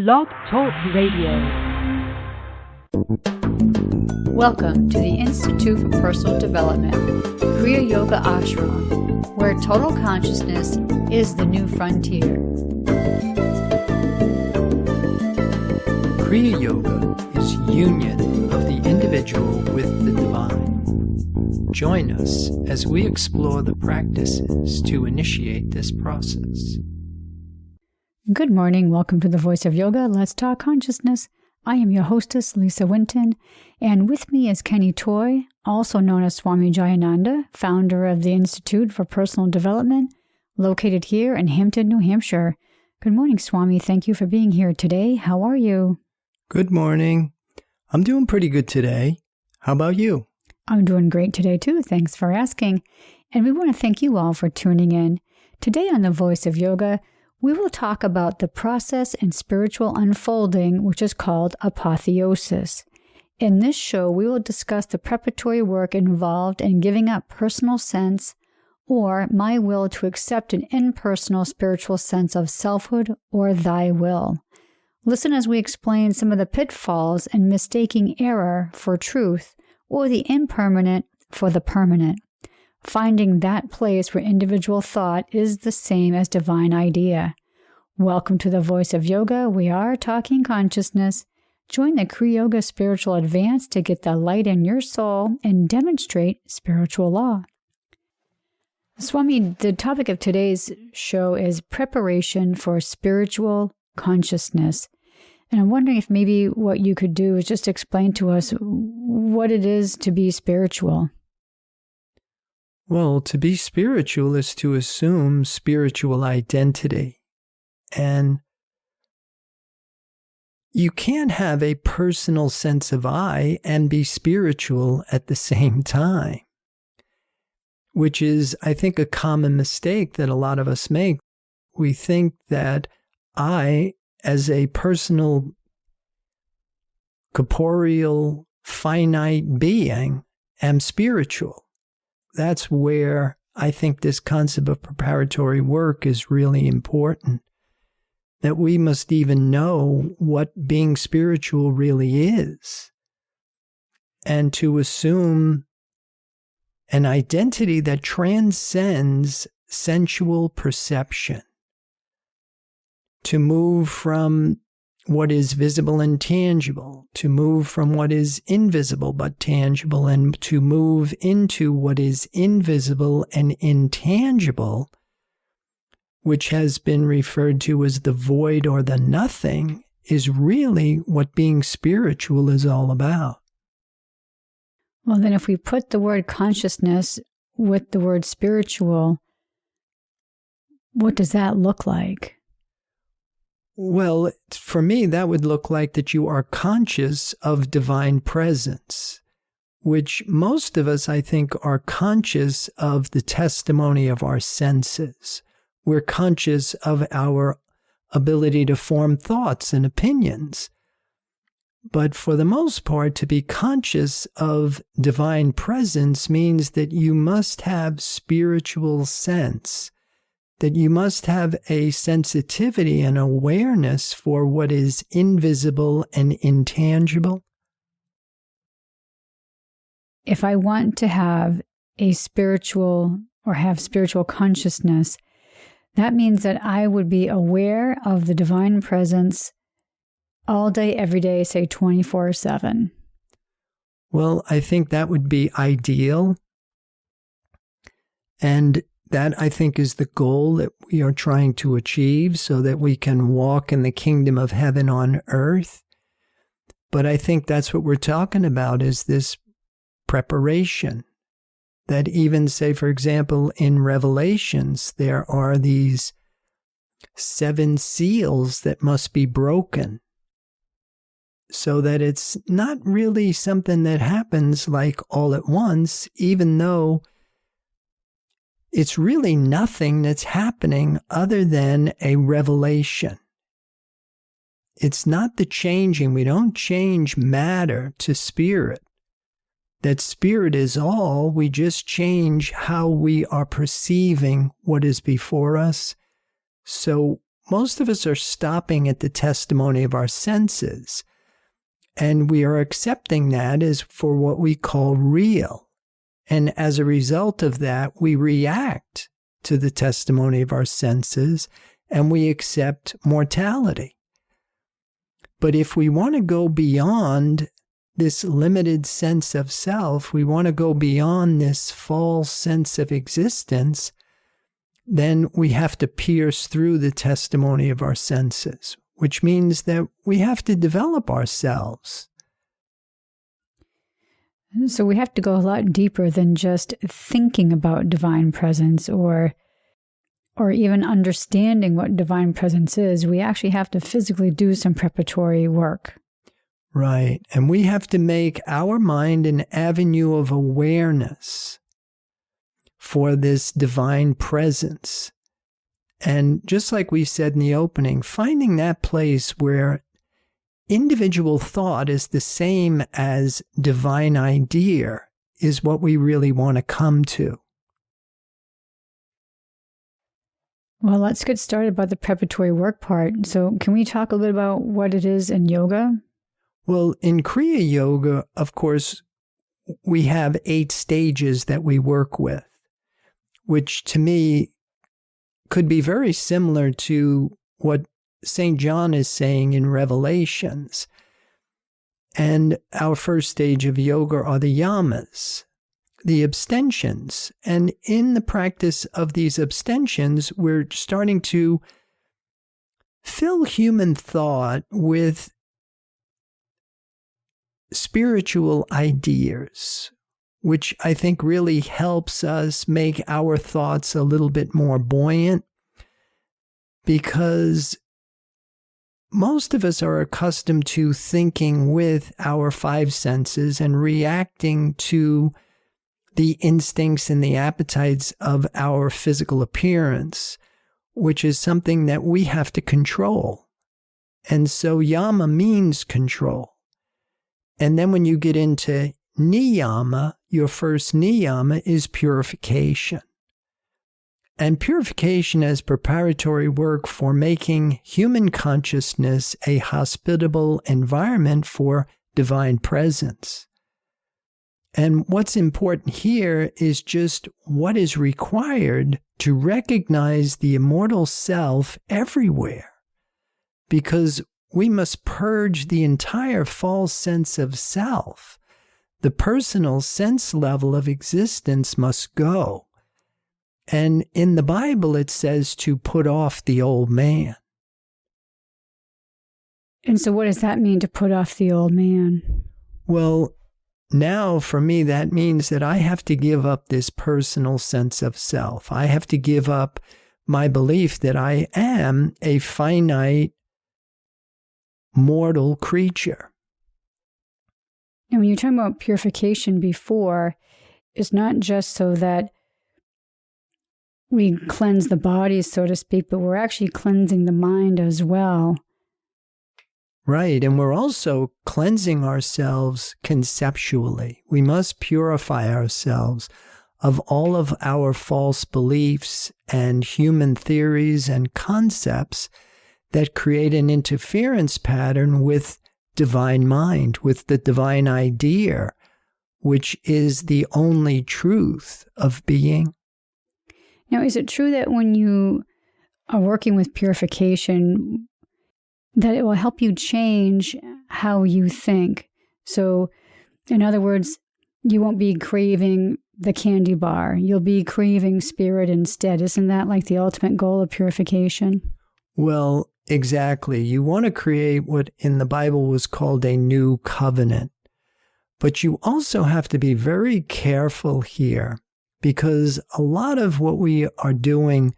Blog Talk Radio. Welcome to the Institute for Personal Development, Kriya Yoga Ashram, where total consciousness is the new frontier. Kriya Yoga is union of the individual with the divine. Join us as we explore the practices to initiate this process. Good morning. Welcome to the Voice of Yoga. Let's talk consciousness. I am your hostess, Lisa Winton, and with me is Kenny Toy, also known as Swami Jayananda, founder of the Institute for Personal Development, located here in Hampton, New Hampshire. Good morning, Swami. Thank you for being here today. How are you? Good morning. I'm doing pretty good today. How about you? I'm doing great today, too. Thanks for asking. And we want to thank you all for tuning in. Today on the Voice of Yoga, we will talk about the process and spiritual unfolding, which is called apotheosis. In this show, we will discuss the preparatory work involved in giving up personal sense or my will to accept an impersonal spiritual sense of selfhood or thy will. Listen as we explain some of the pitfalls and mistaking error for truth or the impermanent for the permanent. Finding that place where individual thought is the same as divine idea. Welcome to the Voice of Yoga. We are talking consciousness. Join the Kriya Yoga Spiritual Advance to get the light in your soul and demonstrate spiritual law. Swami, the topic of today's show is preparation for spiritual consciousness. And I'm wondering if maybe what you could do is just explain to us what it is to be spiritual. Well, to be spiritual is to assume spiritual identity. And you can't have a personal sense of I and be spiritual at the same time, which is, I think, a common mistake that a lot of us make. We think that I, as a personal, corporeal, finite being, am spiritual. That's where I think this concept of preparatory work is really important. That we must even know what being spiritual really is. And to assume an identity that transcends sensual perception. To move from what is visible and tangible, to move from what is invisible but tangible, and to move into what is invisible and intangible, which has been referred to as the void or the nothing, is really what being spiritual is all about. Well, then if we put the word consciousness with the word spiritual, what does that look like? Well, for me, that would look like that you are conscious of divine presence, which most of us, I think, are conscious of the testimony of our senses. We're conscious of our ability to form thoughts and opinions. But for the most part, to be conscious of divine presence means that you must have spiritual sense, that you must have a sensitivity and awareness for what is invisible and intangible. If I want to have a spiritual or have spiritual consciousness, that means that I would be aware of the divine presence all day, every day, say 24/7. Well, I think that would be ideal. And that, I think, is the goal that we are trying to achieve so that we can walk in the kingdom of heaven on earth. But I think that's what we're talking about, is this preparation. That even, say, for example, in Revelations, there are these 7 seals that must be broken. So that it's not really something that happens like all at once, even though it's really nothing that's happening other than a revelation. It's not the changing. We don't change matter to spirit. That spirit is all. We just change how we are perceiving what is before us. So most of us are stopping at the testimony of our senses, and we are accepting that as for what we call real. And as a result of that, we react to the testimony of our senses and we accept mortality. But if we want to go beyond this limited sense of self, we want to go beyond this false sense of existence, then we have to pierce through the testimony of our senses, which means that we have to develop ourselves. So we have to go a lot deeper than just thinking about divine presence or even understanding what divine presence is. We actually have to physically do some preparatory work. Right. And we have to make our mind an avenue of awareness for this divine presence. And just like we said in the opening, finding that place where individual thought is the same as divine idea is what we really want to come to. Well, let's get started about the preparatory work part. So can we talk a little bit about what it is in yoga? Well, in Kriya Yoga, of course, we have 8 stages that we work with, which to me could be very similar to what St. John is saying in Revelations. And our first stage of yoga are the yamas, the abstentions. And in the practice of these abstentions, we're starting to fill human thought with spiritual ideas, which I think really helps us make our thoughts a little bit more buoyant, because most of us are accustomed to thinking with our 5 senses and reacting to the instincts and the appetites of our physical appearance, which is something that we have to control. And so yama means control. And then when you get into niyama, your first niyama is purification. And purification is preparatory work for making human consciousness a hospitable environment for divine presence. And what's important here is just what is required to recognize the immortal self everywhere, because we must purge the entire false sense of self. The personal sense level of existence must go. And in the Bible, it says to put off the old man. And so what does that mean, to put off the old man? Well, now for me, that means that I have to give up this personal sense of self. I have to give up my belief that I am a finite, mortal creature. And when you're talking about purification before, it's not just so that we cleanse the body, so to speak, but we're actually cleansing the mind as well. Right, and we're also cleansing ourselves conceptually. We must purify ourselves of all of our false beliefs and human theories and concepts that create an interference pattern with divine mind, with the divine idea, which is the only truth of being. Now, is it true that when you are working with purification, that it will help you change how you think? So, in other words, you won't be craving the candy bar. You'll be craving spirit instead. Isn't that like the ultimate goal of purification? Well, exactly. You want to create what in the Bible was called a new covenant. But you also have to be very careful here, because a lot of what we are doing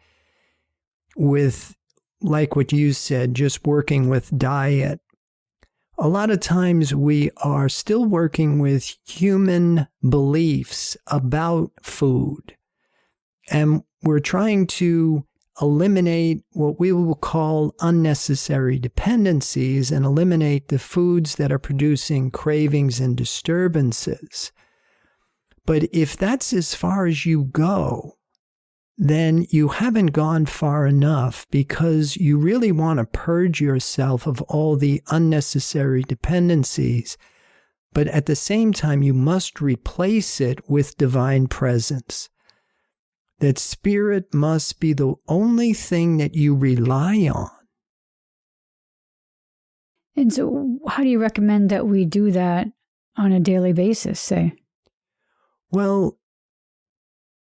with, like what you said, just working with diet, a lot of times we are still working with human beliefs about food. And we're trying to eliminate what we will call unnecessary dependencies and eliminate the foods that are producing cravings and disturbances. But if that's as far as you go, then you haven't gone far enough, because you really want to purge yourself of all the unnecessary dependencies. But at the same time, you must replace it with divine presence. That spirit must be the only thing that you rely on. And so how do you recommend that we do that on a daily basis, say? Well,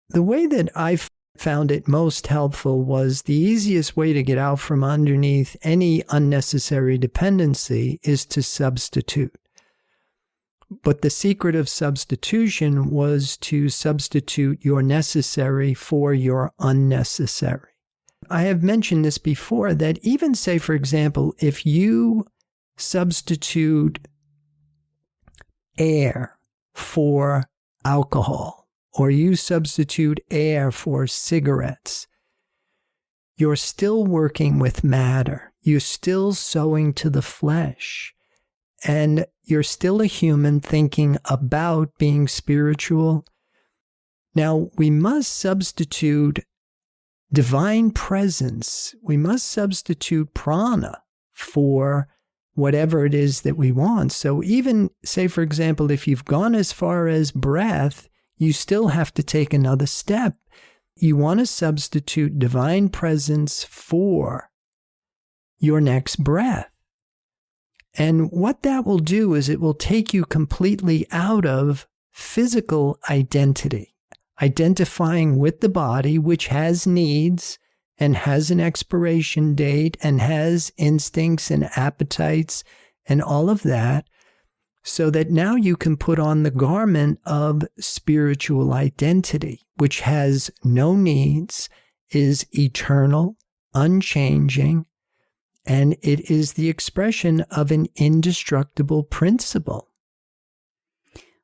the way that I found it most helpful was the easiest way to get out from underneath any unnecessary dependency is to substitute. But the secret of substitution was to substitute your necessary for your unnecessary. I have mentioned this before, that even say, for example, if you substitute air for alcohol, or you substitute air for cigarettes, you're still working with matter. You're still sowing to the flesh. And you're still a human thinking about being spiritual. Now, we must substitute divine presence. We must substitute prana for whatever it is that we want. So even, say, for example, if you've gone as far as breath, you still have to take another step. You want to substitute divine presence for your next breath. And what that will do is it will take you completely out of physical identity, identifying with the body, which has needs and has an expiration date and has instincts and appetites and all of that, so that now you can put on the garment of spiritual identity, which has no needs, is eternal, unchanging, and it is the expression of an indestructible principle.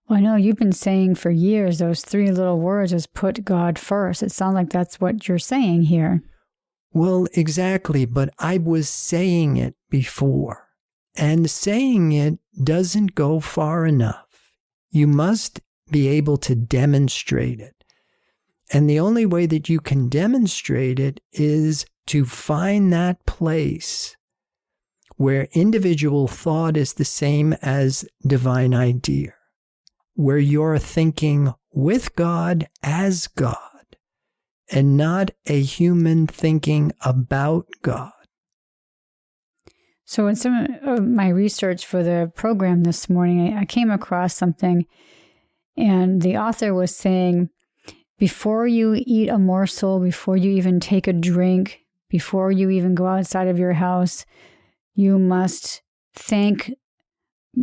Well, I know you've been saying for years those three little words is put God first. It sounds like that's what you're saying here. Well, exactly, but I was saying it before, and saying it doesn't go far enough. You must be able to demonstrate it. And the only way that you can demonstrate it is to find that place where individual thought is the same as divine idea, where you're thinking with God as God, and not a human thinking about God. So in some of my research for the program this morning, I came across something, and the author was saying, before you eat a morsel, before you even take a drink, before you even go outside of your house, you must thank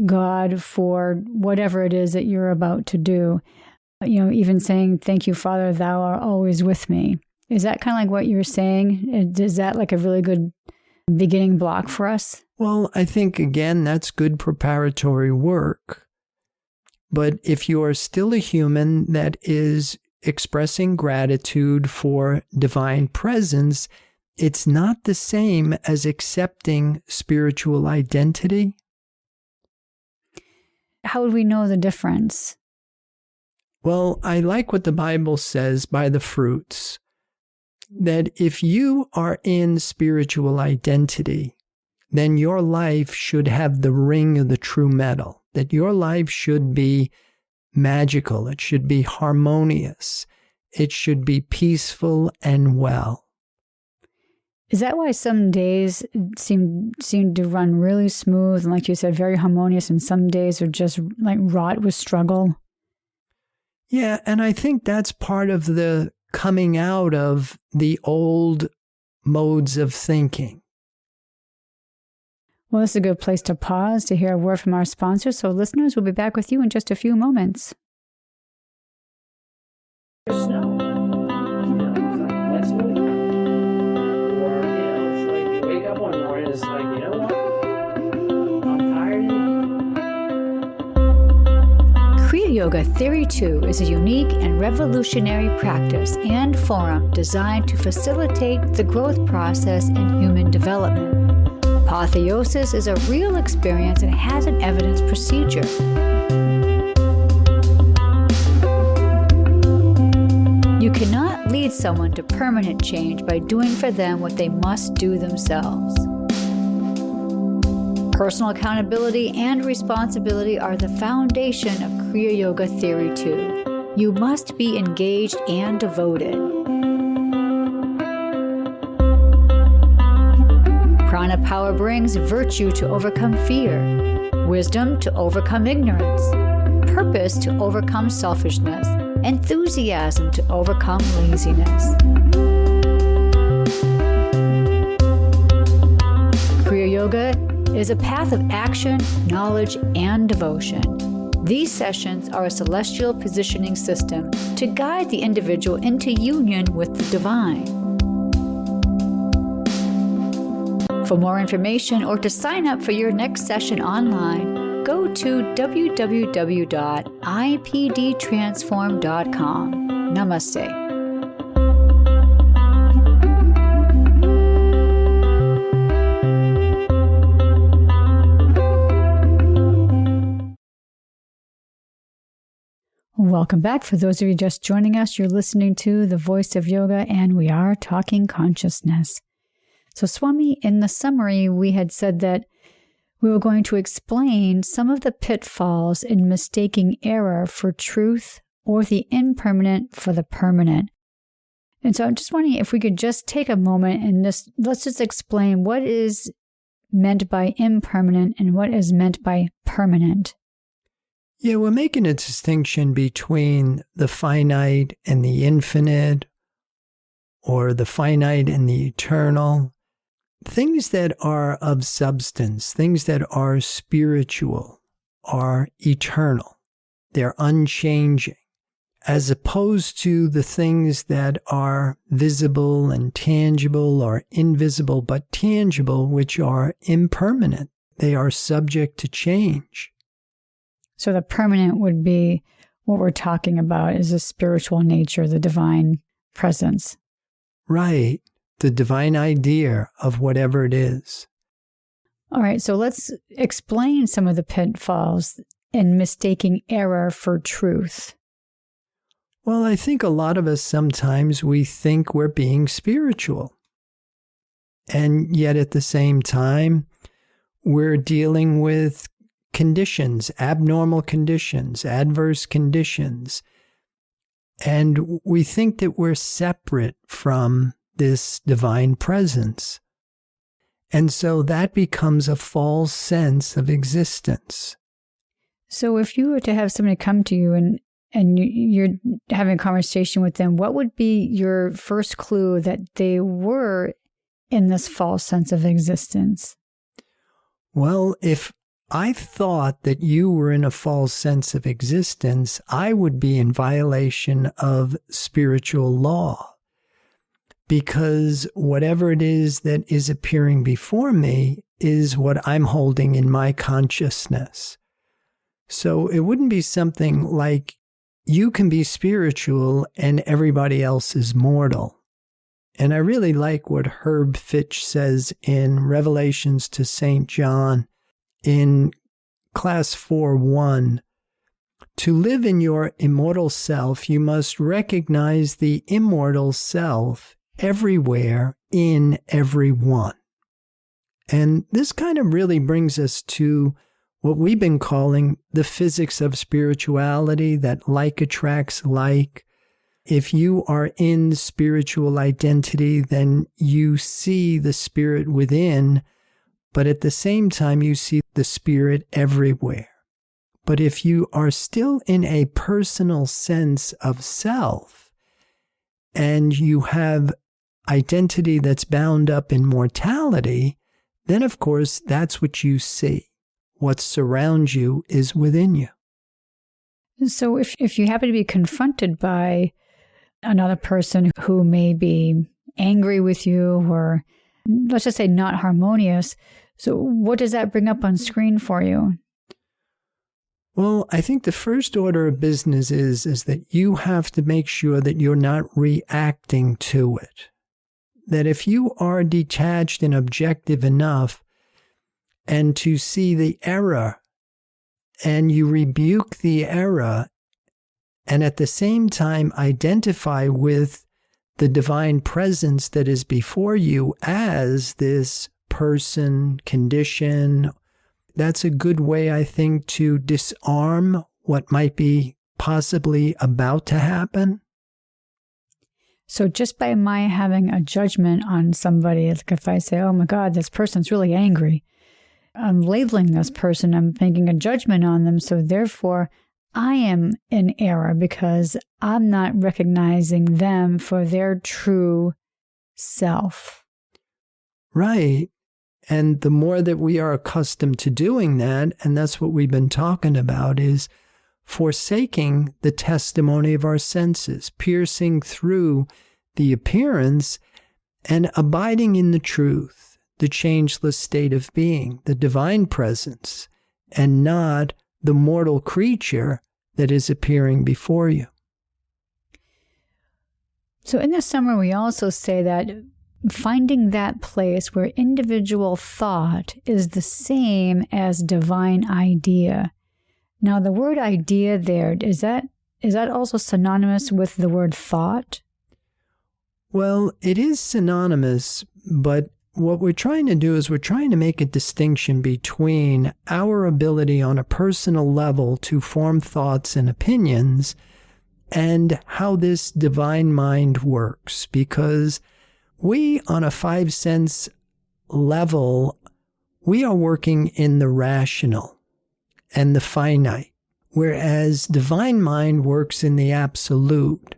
God for whatever it is that you're about to do. You know, even saying, thank you, Father, thou art always with me. Is that kind of like what you're saying? Is that like a really good beginning block for us? Well, I think, again, that's good preparatory work. But if you are still a human that is expressing gratitude for divine presence, it's not the same as accepting spiritual identity. How would we know the difference? Well, I like what the Bible says by the fruits, that if you are in spiritual identity, then your life should have the ring of the true metal, that your life should be magical, it should be harmonious, it should be peaceful and well. Is that why some days seem to run really smooth and, like you said, very harmonious, and some days are just like wrought with struggle? Yeah, and I think that's part of the coming out of the old modes of thinking. Well, this is a good place to pause to hear a word from our sponsor. So listeners, we'll be back with you in just a few moments. Snow. That's really good. Or, it's like you wake up one morning, it's like, you know what? I'm tired. Kriya Yoga Theory 2 is a unique and revolutionary practice and forum designed to facilitate the growth process in human development. Apotheosis is a real experience and has an evidence procedure. You cannot lead someone to permanent change by doing for them what they must do themselves. Personal accountability and responsibility are the foundation of Kriya Yoga Theory 2. You must be engaged and devoted. Prana power brings virtue to overcome fear, wisdom to overcome ignorance, purpose to overcome selfishness, enthusiasm to overcome laziness. Kriya Yoga is a path of action, knowledge, and devotion. These sessions are a celestial positioning system to guide the individual into union with the divine. For more information or to sign up for your next session online, go to www.ipdtransform.com. Namaste. Welcome back. For those of you just joining us, you're listening to The Voice of Yoga, and we are talking consciousness. So, Swami, in the summary, we had said that we were going to explain some of the pitfalls in mistaking error for truth or the impermanent for the permanent. And so I'm just wondering if we could just take a moment and let's just explain what is meant by impermanent and what is meant by permanent. Yeah, we're making a distinction between the finite and the infinite, or the finite and the eternal. Things that are of substance, things that are spiritual, are eternal. They're unchanging, as opposed to the things that are visible and tangible, or invisible but tangible, which are impermanent. They are subject to change. So the permanent would be what we're talking about is the spiritual nature, the divine presence. Right. The divine idea of whatever it is. All right. So let's explain some of the pitfalls in mistaking error for truth. Well, I think a lot of us sometimes we think we're being spiritual. And yet at the same time, we're dealing with conditions, abnormal conditions, adverse conditions. And we think that we're separate from this divine presence. And so that becomes a false sense of existence. So if you were to have somebody come to you and you're having a conversation with them, what would be your first clue that they were in this false sense of existence? Well, if I thought that you were in a false sense of existence, I would be in violation of spiritual law, because whatever it is that is appearing before me is what I'm holding in my consciousness. So it wouldn't be something like you can be spiritual and everybody else is mortal. And I really like what Herb Fitch says in Revelations to St. John in Class 4.1. To live in your immortal self, you must recognize the immortal self everywhere in everyone. And this kind of really brings us to what we've been calling the physics of spirituality, that like attracts like. If you are in spiritual identity, then you see the spirit within, but at the same time, you see the spirit everywhere. But if you are still in a personal sense of self, and you have identity that's bound up in mortality, then of course, that's what you see. What surrounds you is within you. So if you happen to be confronted by another person who may be angry with you, or let's just say not harmonious, so what does that bring up on screen for you? Well, I think the first order of business is that you have to make sure that you're not reacting to it. That if you are detached and objective enough and to see the error and you rebuke the error and at the same time identify with the divine presence that is before you as this person, condition. That's a good way, I think, to disarm what might be possibly about to happen. So just by my having a judgment on somebody, like if I say, oh my God, this person's really angry, I'm labeling this person, I'm making a judgment on them. So therefore, I am in error because I'm not recognizing them for their true self. Right. And the more that we are accustomed to doing that, and that's what we've been talking about, is forsaking the testimony of our senses, piercing through the appearance and abiding in the truth, the changeless state of being, the divine presence, and not the mortal creature that is appearing before you. So in the summary, we also say that finding that place where individual thought is the same as divine idea. Now, the word idea there, is that also synonymous with the word thought? Well, it is synonymous, but what we're trying to do is we're trying to make a distinction between our ability on a personal level to form thoughts and opinions and how this divine mind works. Because we, on a five-sense level, we are working in the rational and the finite, whereas divine mind works in the absolute,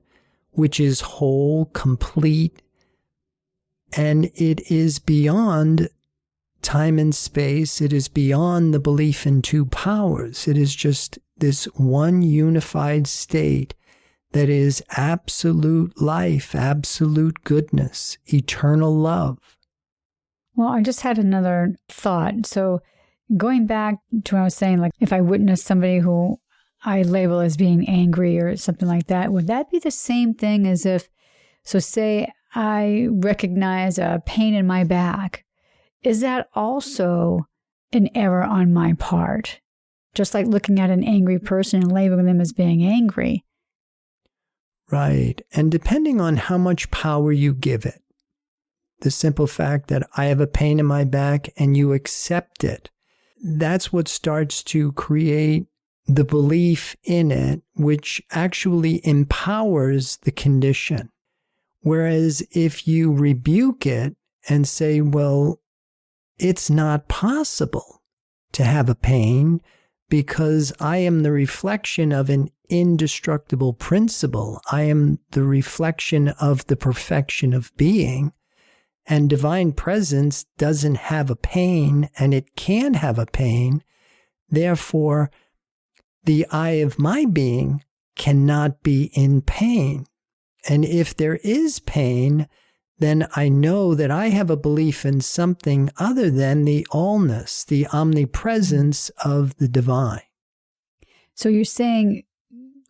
which is whole, complete, and it is beyond time and space. It is beyond the belief in two powers. It is just this one unified state that is absolute life, absolute goodness, eternal love. Well, I just had another thought. So going back to what I was saying, like if I witness somebody who I label as being angry or something like that, would that be the same thing as if, so say I recognize a pain in my back, is that also an error on my part? Just like looking at an angry person and labeling them as being angry. Right. And depending on how much power you give it, the simple fact that I have a pain in my back and you accept it, that's what starts to create the belief in it, which actually empowers the condition. Whereas if you rebuke it and say, well, it's not possible to have a pain because I am the reflection of an indestructible principle. I am the reflection of the perfection of being, and divine presence doesn't have a pain, and it can have a pain. Therefore, the I of my being cannot be in pain. And if there is pain, then I know that I have a belief in something other than the allness, the omnipresence of the divine. So you're saying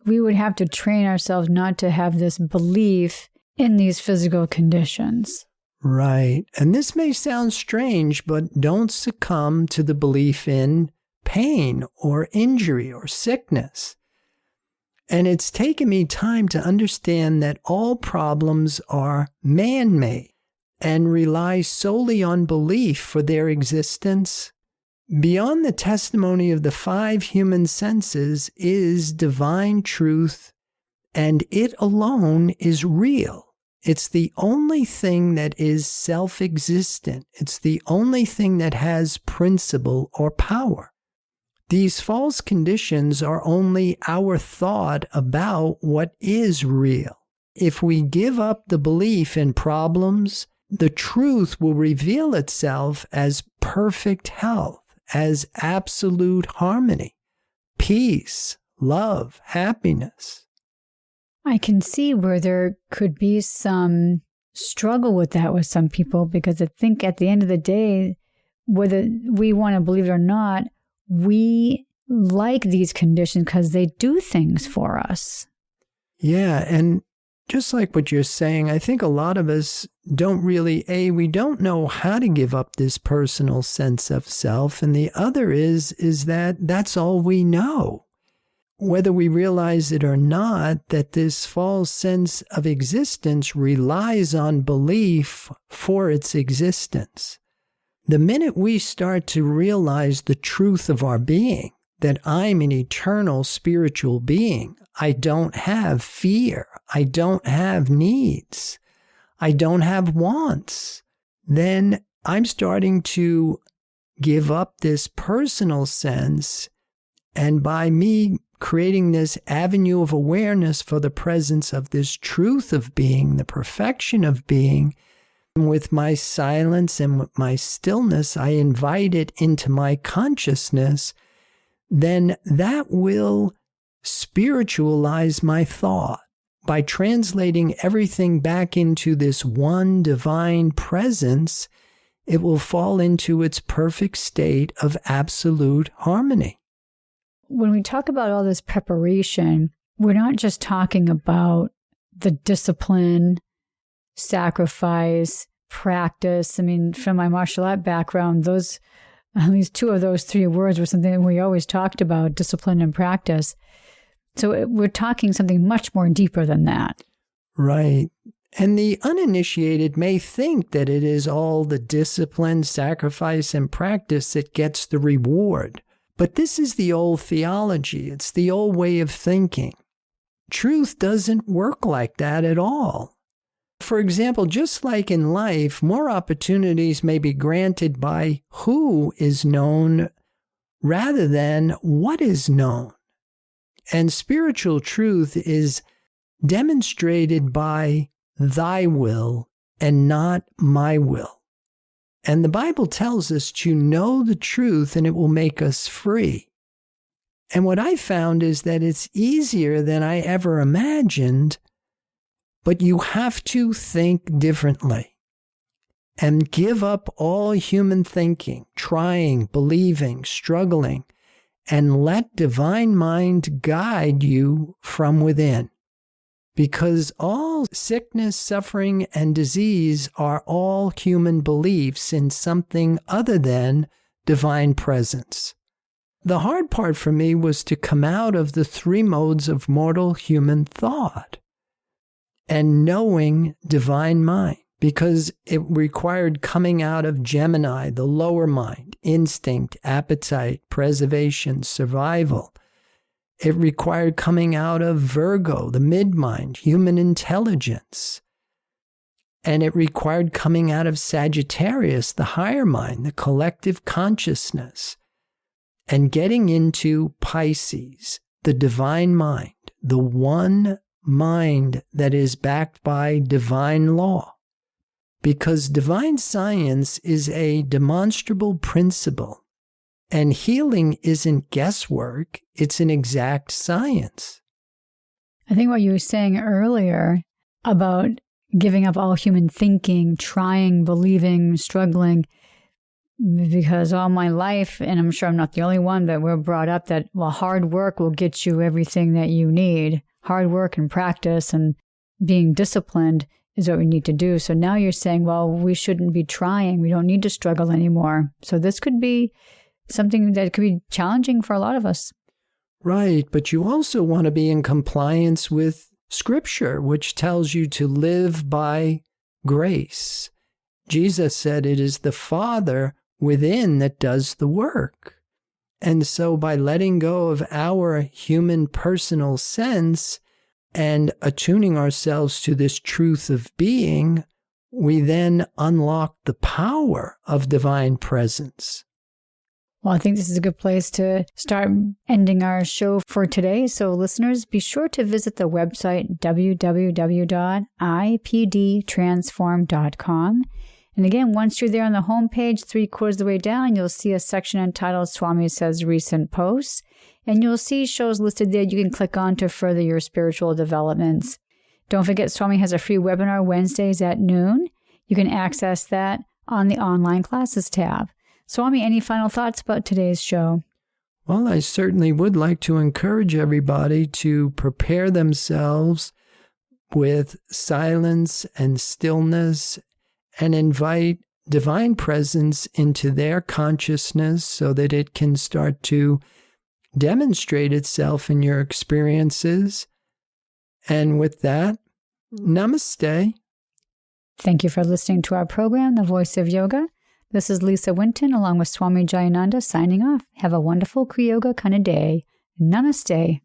we would have to train ourselves not to have this belief in these physical conditions. Right. And this may sound strange, but don't succumb to the belief in pain or injury or sickness. And it's taken me time to understand that all problems are man-made and rely solely on belief for their existence. Beyond the testimony of the five human senses is divine truth, and it alone is real. It's the only thing that is self-existent. It's the only thing that has principle or power. These false conditions are only our thought about what is real. If we give up the belief in problems, the truth will reveal itself as perfect health, as absolute harmony, peace, love, happiness. I can see where there could be some struggle with that with some people, because I think at the end of the day, whether we want to believe it or not, we like these conditions because they do things for us. Yeah, and just like what you're saying, I think a lot of us don't really, we don't know how to give up this personal sense of self, and the other is that that's all we know. whether we realize it or not, that this false sense of existence relies on belief for its existence. The minute we start to realize the truth of our being, that I'm an eternal spiritual being, I don't have fear, I don't have needs, I don't have wants, then I'm starting to give up this personal sense, and by me creating this avenue of awareness for the presence of this truth of being, the perfection of being, with my silence and with my stillness, I invite it into my consciousness, then that will spiritualize my thought. By translating everything back into this one divine presence, it will fall into its perfect state of absolute harmony. When we talk about all this preparation, we're not just talking about the discipline, sacrifice, practice. I mean, from my martial art background, at least two of those three words were something that we always talked about, discipline and practice. So we're talking something much more deeper than that. Right. And the uninitiated may think that it is all the discipline, sacrifice, and practice that gets the reward. But this is the old theology. It's the old way of thinking. Truth doesn't work like that at all. For example, just like in life, more opportunities may be granted by who is known rather than what is known. And spiritual truth is demonstrated by thy will and not my will. And the Bible tells us to know the truth and it will make us free. And what I found is that it's easier than I ever imagined, but you have to think differently and give up all human thinking, trying, believing, struggling, and let divine mind guide you from within. Because all sickness, suffering, and disease are all human beliefs in something other than divine presence. The hard part for me was to come out of the three modes of mortal human thought and knowing divine mind, because it required coming out of Gemini, the lower mind, instinct, appetite, preservation, survival. It required coming out of Virgo, the mid-mind, human intelligence. And it required coming out of Sagittarius, the higher mind, the collective consciousness, and getting into Pisces, the divine mind, the one mind that is backed by divine law. Because divine science is a demonstrable principle, and healing isn't guesswork, it's an exact science. I think what you were saying earlier about giving up all human thinking, trying, believing, struggling, because all my life, and I'm sure I'm not the only one, but we're brought up that, well, hard work will get you everything that you need. Hard work and practice and being disciplined is what we need to do. So now you're saying, well, we shouldn't be trying. We don't need to struggle anymore. So this could be something that could be challenging for a lot of us. Right, but you also want to be in compliance with Scripture, which tells you to live by grace. Jesus said it is the Father within that does the work. And so by letting go of our human personal sense and attuning ourselves to this truth of being, we then unlock the power of divine presence. Well, I think this is a good place to start ending our show for today. So listeners, be sure to visit the website www.ipdtransform.com. And again, once you're there on the homepage, 3/4 of the way down, you'll see a section entitled Swami Says Recent Posts. And you'll see shows listed there you can click on to further your spiritual developments. Don't forget, Swami has a free webinar Wednesdays at noon. You can access that on the online classes tab. Swami, any final thoughts about today's show? Well, I certainly would like to encourage everybody to prepare themselves with silence and stillness and invite divine presence into their consciousness so that it can start to demonstrate itself in your experiences. And with that, namaste. Thank you for listening to our program, The Voice of Yoga. This is Lisa Winton along with Swami Jayananda signing off. Have a wonderful Kriya Yoga kind of day. Namaste.